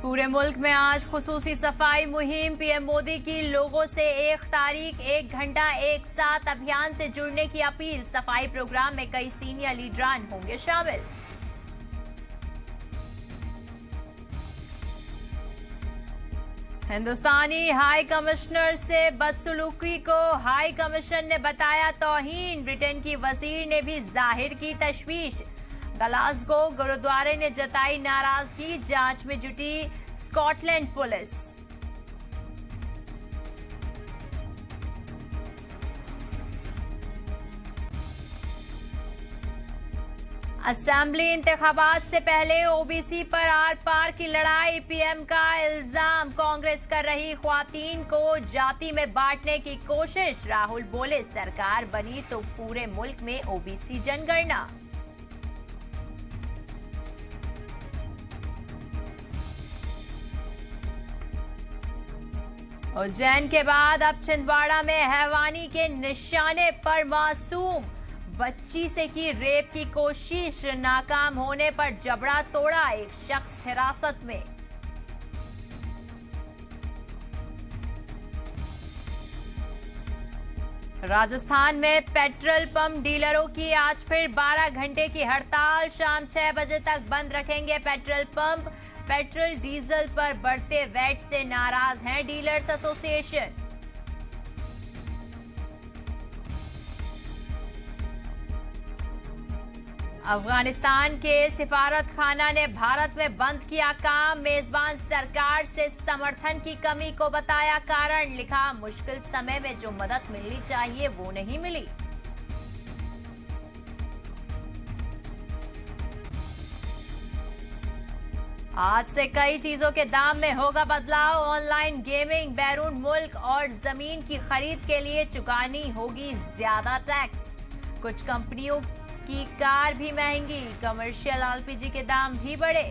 पूरे मुल्क में आज खुसूसी सफाई मुहिम। पीएम मोदी की लोगों से 1 तारीख 1 घंटा एक साथ अभियान से जुड़ने की अपील। सफाई प्रोग्राम में कई सीनियर लीडरान होंगे शामिल। हिंदुस्तानी हाई कमिश्नर से बदसलूकी को हाई कमीशन ने बताया तौहीन। ब्रिटेन की वजीर ने भी जाहिर की तशवीश। ग्लासगो गुरुद्वारे ने जताई नाराजगी। जांच में जुटी स्कॉटलैंड पुलिस। असेंबली इंतखाबात से पहले ओबीसी पर आर पार की लड़ाई। पीएम का इल्जाम, कांग्रेस कर रही ख्वातीन को जाति में बांटने की कोशिश। राहुल बोले सरकार बनी तो पूरे मुल्क में ओबीसी जनगणना। उज्जैन के बाद अब छिंदवाड़ा में हैवानी के निशाने पर मासूम बच्ची से की रेप की कोशिश। नाकाम होने पर जबड़ा तोड़ा। एक शख्स हिरासत में। राजस्थान में पेट्रोल पंप डीलरों की आज फिर 12 घंटे की हड़ताल। शाम 6 बजे तक बंद रखेंगे पेट्रोल पंप। पेट्रोल डीजल पर बढ़ते वैट से नाराज हैं डीलर्स एसोसिएशन। अफगानिस्तान के सिफारत खाना ने भारत में बंद किया काम। मेजबान सरकार से समर्थन की कमी को बताया कारण। लिखा मुश्किल समय में जो मदद मिलनी चाहिए वो नहीं मिली। आज से कई चीजों के दाम में होगा बदलाव। ऑनलाइन गेमिंग, बैरून मुल्क और जमीन की खरीद के लिए चुकानी होगी ज्यादा टैक्स। कुछ कंपनियों की कार भी महंगी। कमर्शियल एलपीजी के दाम भी बढ़े।